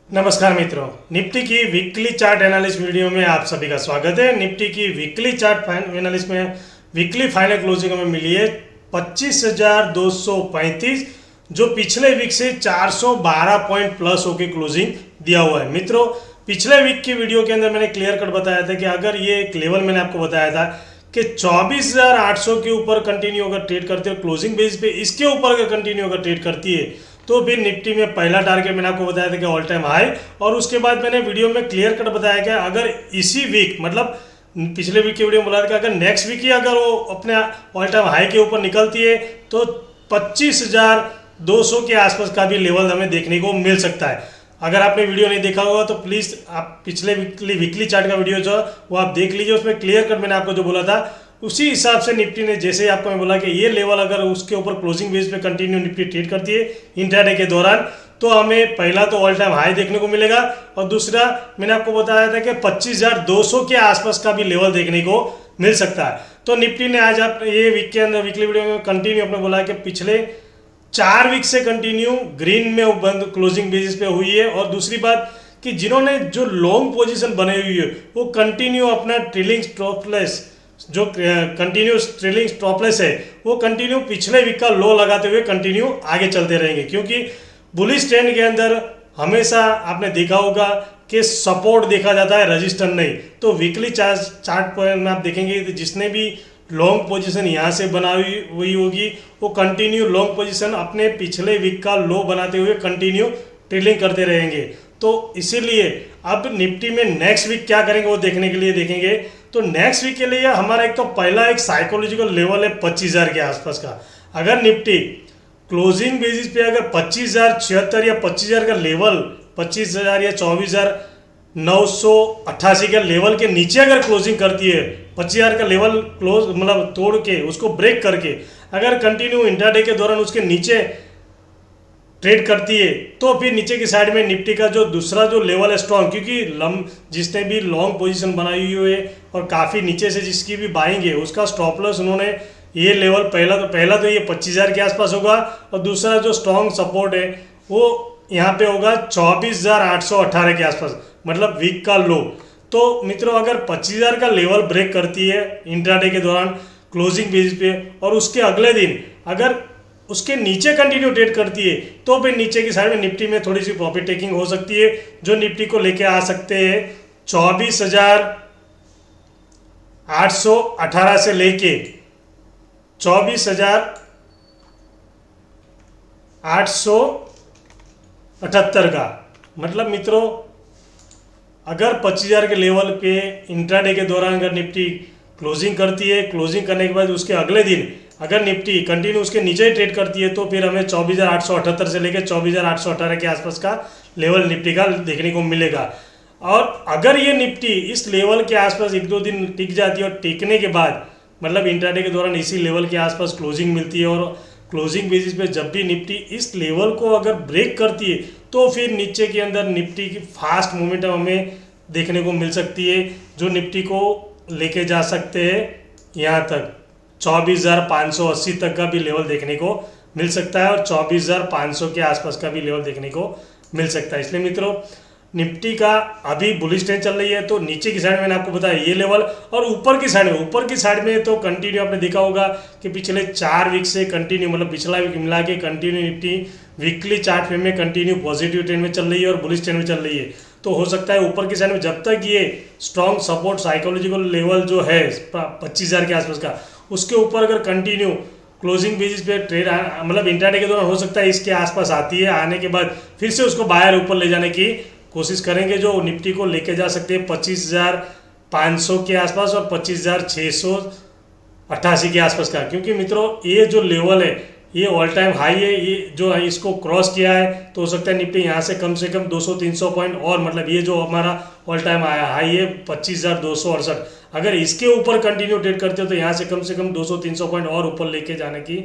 नमस्कार मित्रों, निफ्टी की वीकली चार्ट एनालिसिस वीडियो में आप सभी का स्वागत है। निफ्टी की वीकली चार्ट एनालिसिस में वीकली फाइनल क्लोजिंग हमें मिली है 25,235, जो पिछले वीक से 412 पॉइंट प्लस होकर क्लोजिंग दिया हुआ है। मित्रों, पिछले वीक की वीडियो के अंदर मैंने क्लियर कट बताया था कि अगर ये एक लेवल मैंने आपको बताया था कि 24,800 के ऊपर कंटिन्यू अगर ट्रेड करते हो क्लोजिंग बेस पे, इसके ऊपर अगर कंटिन्यू अगर ट्रेड करती है तो फिर निफ्टी में पहला टारगेट मैंने आपको बताया था कि ऑल टाइम हाई, और उसके बाद मैंने वीडियो में क्लियर कट बताया कि अगर इसी वीक मतलब पिछले वीक की वीडियो में बोला था कि अगर नेक्स्ट वीक ही अगर वो अपने ऑल टाइम हाई के ऊपर निकलती है तो 25,200 के आसपास का भी लेवल हमें देखने को मिल सकता है। अगर आपने वीडियो नहीं देखा होगा तो प्लीज़ आप पिछले वीकली चार्ट का वीडियो जो वो आप देख लीजिए। उसमें क्लियर कट मैंने आपको जो बोला था उसी हिसाब से निफ्टी ने, जैसे ही आपको मैं बोला कि ये लेवल अगर उसके ऊपर क्लोजिंग बेस पे कंटिन्यू निफ्टी ट्रेड करती है इंट्राडे के दौरान, तो हमें पहला तो ऑल टाइम हाई देखने को मिलेगा, और दूसरा मैंने आपको बताया था कि 25,200 के आसपास का भी लेवल देखने को मिल सकता है। तो निफ्टी ने आज आप ये वीक के अंदर वीकली वीडियो में कंटिन्यू अपने बोला कि पिछले 4 वीक से कंटिन्यू ग्रीन में बंद क्लोजिंग बेसिस पे हुई है। और दूसरी बात कि जिन्होंने जो लॉन्ग पोजीशन बनाई हुई है वो कंटिन्यू अपना ट्रेलिंग स्टॉपलेस, जो कंटिन्यूस ट्रेलिंग स्टॉपलेस है वो कंटिन्यू पिछले वीक का लो लगाते हुए कंटिन्यू आगे चलते रहेंगे, क्योंकि बुलिश ट्रेंड के अंदर हमेशा आपने देखा होगा कि सपोर्ट देखा जाता है, रजिस्टेंस नहीं। तो वीकली चार्ट पर में आप देखेंगे तो जिसने भी लॉन्ग पोजीशन यहाँ से बनाई हुई होगी वो कंटिन्यू लॉन्ग पोजीशन अपने पिछले वीक का लो बनाते हुए कंटिन्यू ट्रेलिंग करते रहेंगे। तो इसीलिए अब निफ्टी में नेक्स्ट वीक क्या करेंगे वो देखने के लिए देखेंगे। तो नेक्स्ट वीक के लिए हमारा एक तो पहला एक साइकोलॉजिकल लेवल है 25,000 के आसपास का। अगर निफ्टी क्लोजिंग बेसिस पे अगर 25,076 या 25,000 का लेवल, 25,000 या 24,988 के लेवल के नीचे अगर क्लोजिंग करती है, 25,000 का लेवल क्लोज मतलब तोड़ के उसको ब्रेक करके अगर कंटिन्यू इंट्राडे के दौरान उसके नीचे ट्रेड करती है, तो फिर नीचे की साइड में निफ्टी का जो दूसरा जो लेवल है स्ट्रॉन्ग, क्योंकि जिसने भी लॉन्ग पोजीशन बनाई हुई है और काफ़ी नीचे से जिसकी भी बाइंग है उसका स्टॉप लॉस उन्होंने ये लेवल पहला तो ये 25,000 के आसपास होगा, और दूसरा जो स्ट्रॉन्ग सपोर्ट है वो यहाँ पे होगा 24,818 के आसपास, मतलब वीक का लो। तो मित्रों, अगर 25,000 का लेवल ब्रेक करती है इंट्राडे के दौरान क्लोजिंग बेसिस पे और उसके अगले दिन अगर उसके नीचे कंटिन्यू ट्रेड करती है तो फिर नीचे की साइड में निफ्टी में थोड़ी सी प्रॉफिट टेकिंग हो सकती है, जो निफ्टी को लेके आ सकते हैं 24,818 से लेके 24,878 का। मतलब मित्रों, अगर 25,000 के लेवल पे इंट्राडे के दौरान अगर निफ्टी क्लोजिंग करती है, क्लोजिंग करने के बाद उसके अगले दिन अगर निफ्टी कंटिन्यू उसके नीचे ही ट्रेड करती है तो फिर हमें 24,878 से लेकर 24,818 के आसपास का लेवल निफ्टी का देखने को मिलेगा। और अगर ये निफ्टी इस लेवल के आसपास 1-2 दिन टिक जाती है और टिकने के बाद मतलब इंट्राडे के दौरान इसी लेवल के आसपास क्लोजिंग मिलती है और क्लोजिंग बेसिस पे जब भी निफ्टी इस लेवल को अगर ब्रेक करती है तो फिर नीचे के अंदर निफ्टी की फास्ट मोमेंटम हमें देखने को मिल सकती है, जो निफ्टी को लेके जा सकते हैं यहाँ तक 24,580 तक का भी लेवल देखने को मिल सकता है और 24,500 के आसपास का भी लेवल देखने को मिल सकता है। इसलिए मित्रों, निफ्टी का अभी बुलिश ट्रेंड चल रही है, तो नीचे की साइड में मैंने आपको बताया ये लेवल, और ऊपर की साइड में तो कंटिन्यू आपने देखा होगा कि पिछले 4 वीक से कंटिन्यू मतलब पिछला वीक मिला के कंटिन्यू निफ्टी वीकली चार्ट में कंटिन्यू पॉजिटिव ट्रेंड में चल रही है और बुलिश ट्रेंड में चल रही है। तो हो सकता है ऊपर की साइड में जब तक ये स्ट्रॉन्ग सपोर्ट साइकोलॉजिकल लेवल जो है 25,000 के आसपास का, उसके ऊपर अगर कंटिन्यू क्लोजिंग बेसिस पे ट्रेड मतलब इंट्राडे के दौरान हो सकता है इसके आसपास आती है, आने के बाद फिर से उसको बाहर ऊपर ले जाने की कोशिश करेंगे, जो निफ्टी को लेके जा सकते हैं 25,500 के आसपास और 25,688 के आसपास का। क्योंकि मित्रों, ये जो लेवल है ये ऑल टाइम हाई है, ये जो है इसको क्रॉस किया है तो हो सकता है निफ्टी यहाँ से कम 200-300 पॉइंट और मतलब ये जो हमारा ऑल टाइम हाई है 25,268, अगर इसके ऊपर कंटिन्यू ट्रेड करते हो तो यहाँ से कम 200-300 पॉइंट और ऊपर लेके जाने की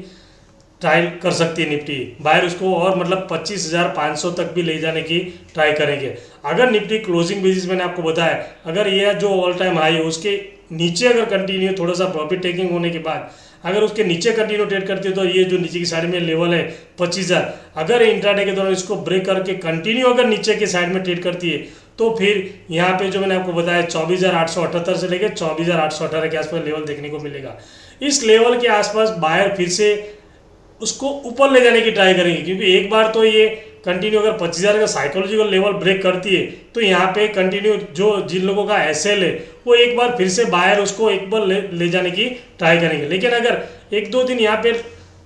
ट्राई कर सकती है निफ्टी, बाहर उसको और मतलब 25,500 तक भी ले जाने की ट्राई करेंगे। अगर निफ्टी क्लोजिंग बेसिस मैंने आपको बताया अगर ये जो ऑल टाइम हाई है उसके नीचे अगर कंटिन्यू थोड़ा सा प्रॉफिट टेकिंग होने के बाद अगर उसके नीचे कंटिन्यू ट्रेड करती है तो ये जो नीचे की साइड में लेवल है 25,000, अगर इंट्राडे के दौरान इसको ब्रेक करके कंटिन्यू अगर नीचे की साइड में ट्रेड करती है तो फिर यहाँ पे जो मैंने आपको बताया 24,878 से लेकर 24,818 के आसपास लेवल देखने को मिलेगा। इस लेवल के आसपास बायर फिर से उसको ऊपर ले जाने की ट्राई करेंगे, क्योंकि एक बार तो ये कंटिन्यू अगर 25,000 का साइकोलॉजिकल लेवल ब्रेक करती है तो यहाँ पे कंटिन्यू जो जिन लोगों का एसएल है वो एक बार फिर से बायर उसको एक बार ले जाने की ट्राई करेंगे। लेकिन अगर एक दो दिन यहाँ पे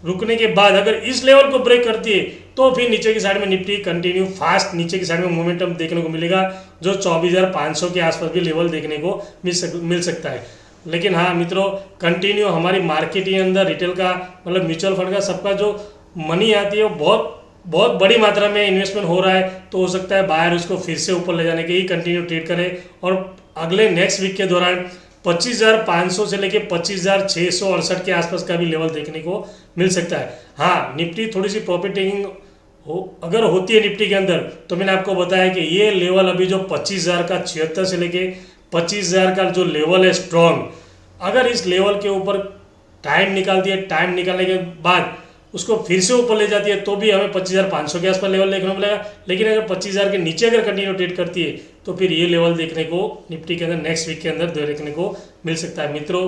रुकने के बाद अगर इस लेवल को ब्रेक करती है तो फिर नीचे की साइड में निफ्टी कंटिन्यू फास्ट नीचे की साइड में मोमेंटम देखने को मिलेगा, जो 24,500 के आसपास भी लेवल देखने को मिल सकता है। लेकिन हाँ मित्रों, कंटिन्यू हमारी मार्केट के अंदर रिटेल का मतलब म्यूचुअल फंड का सबका जो मनी आती है वो बहुत बड़ी मात्रा में इन्वेस्टमेंट हो रहा है, तो हो सकता है बायर उसको फिर से ऊपर ले जाने के ही कंटिन्यू ट्रेड करे और अगले नेक्स्ट वीक के दौरान 25,500 से लेके 25,668 के आसपास का भी लेवल देखने को मिल सकता है। हाँ, निफ्टी थोड़ी सी प्रॉफिट टेकिंग अगर होती है निफ्टी के अंदर तो मैंने आपको बताया कि ये लेवल अभी जो 25,000 का 76 से लेके 25,000 का जो लेवल है स्ट्रॉन्ग, अगर इस लेवल के ऊपर टाइम निकालती है, टाइम निकालने के बाद उसको फिर से ऊपर ले जाती है तो भी हमें 25,500 के आसपास लेवल देखने को मिलेगा। लेकिन अगर 25,000 के नीचे अगर कंटिन्यू ट्रेड करती है तो फिर ये लेवल देखने को निफ्टी के अंदर नेक्स्ट वीक के अंदर देखने को मिल सकता है। मित्रों,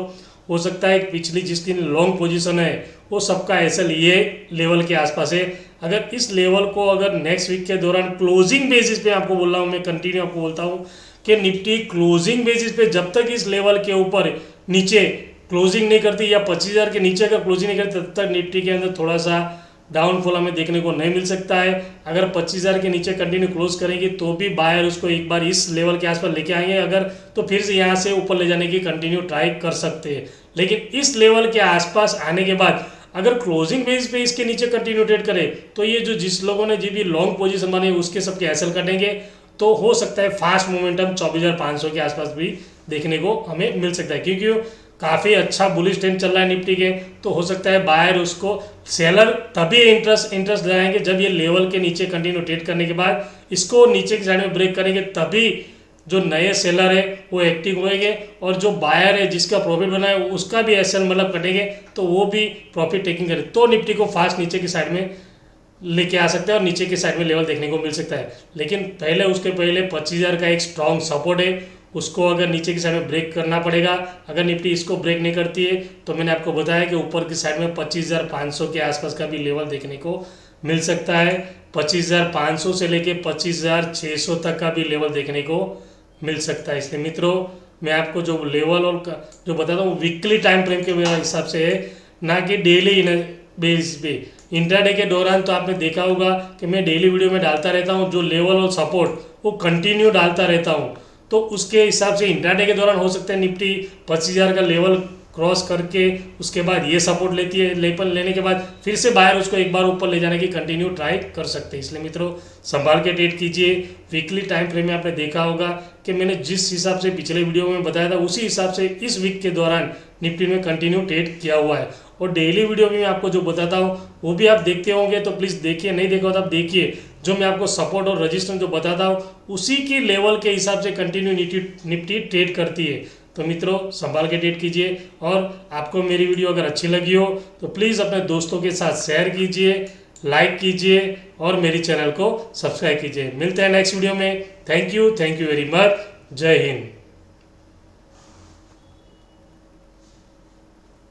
हो सकता है पिछली जिस दिन लॉन्ग पोजीशन है वो सबका एसएल ये लेवल के आसपास है। अगर इस लेवल को अगर नेक्स्ट वीक के दौरान क्लोजिंग बेसिस पे आपको बोल रहा हूँ, मैं कंटिन्यू आपको बोलता हूँ कि निफ्टी क्लोजिंग बेसिस पे जब तक इस लेवल के ऊपर नीचे क्लोजिंग नहीं करती या 25,000 के नीचे अगर क्लोजिंग नहीं करती तब तक निफ्टी के अंदर थोड़ा सा डाउनफॉल हमें देखने को नहीं मिल सकता है। अगर 25,000 के नीचे कंटिन्यू क्लोज करेंगे तो भी बायर उसको एक बार इस लेवल के आसपास लेके आएंगे अगर, तो फिर से यहाँ से ऊपर ले जाने की कंटिन्यू ट्राई कर सकते हैं। लेकिन इस लेवल के आसपास आने के बाद अगर क्लोजिंग बेस पे इसके नीचे कंटिन्यू ट्रेड करे तो ये जो जिस लोगों ने जी भी लॉन्ग पोजीशन बने उसके सबके एसएल कटेंगे, तो हो सकता है फास्ट मोमेंटम 24,500 के आसपास भी देखने को हमें मिल सकता है। क्योंकि काफ़ी अच्छा बुलिश ट्रेंड चल रहा है निफ्टी के, तो हो सकता है बायर उसको सेलर तभी इंटरेस्ट दिलाएंगे जब ये लेवल के नीचे कंटिन्यू ट्रेड करने के बाद इसको नीचे की साइड में ब्रेक करेंगे, तभी जो नए सेलर है वो एक्टिव होएंगे और जो बायर है जिसका प्रॉफिट बना है उसका भी एसएल मतलब कटेंगे तो वो भी प्रॉफिट टेकिंग करे, तो निफ्टी को फास्ट नीचे की साइड में लेके आ सकते हैं और नीचे की साइड में लेवल देखने को मिल सकता है। लेकिन पहले उसके पहले 25,000 का एक स्ट्रॉन्ग सपोर्ट है, उसको अगर नीचे की साइड में ब्रेक करना पड़ेगा। अगर निफ्टी इसको ब्रेक नहीं करती है तो मैंने आपको बताया कि ऊपर की साइड में 25,500 के आसपास का भी लेवल देखने को मिल सकता है। 25,500 से लेके 25,600 तक का भी लेवल देखने को मिल सकता है। इसलिए मित्रों, मैं आपको जो लेवल और जो बताता हूँ वीकली टाइम फ्रेम के हिसाब से है, ना कि डेली बेसिस पे। इंट्राडे के दौरान तो आपने देखा होगा कि मैं डेली वीडियो में डालता रहता हूँ, जो लेवल और सपोर्ट वो कंटिन्यू डालता रहता हूँ, तो उसके हिसाब से इंट्राडे के दौरान हो सकता है निफ्टी 25,000 का लेवल क्रॉस करके उसके बाद ये सपोर्ट लेती है, लेने के बाद फिर से बाहर उसको एक बार ऊपर ले जाने की कंटिन्यू ट्राई कर सकते हैं। इसलिए मित्रों, संभाल के ट्रेड कीजिए। वीकली टाइम फ्रेम में आपने देखा होगा कि मैंने जिस हिसाब से पिछले वीडियो में बताया था उसी हिसाब से इस वीक के दौरान निफ्टी में कंटिन्यू ट्रेड किया हुआ है। और डेली वीडियो में मैं आपको जो बताता हूँ वो भी आप देखते होंगे, तो प्लीज़ देखिए, नहीं देखा हो तो आप देखिए। जो मैं आपको सपोर्ट और रजिस्टेंस जो बताता हूँ उसी की लेवल के हिसाब से कंटिन्यू निफ्टी ट्रेड करती है। तो मित्रों, संभाल के ट्रेड कीजिए। और आपको मेरी वीडियो अगर अच्छी लगी हो तो प्लीज़ अपने दोस्तों के साथ शेयर कीजिए, लाइक कीजिए और मेरी चैनल को सब्सक्राइब कीजिए। मिलते हैं नेक्स्ट वीडियो में। Thank you very much. जय हिंद।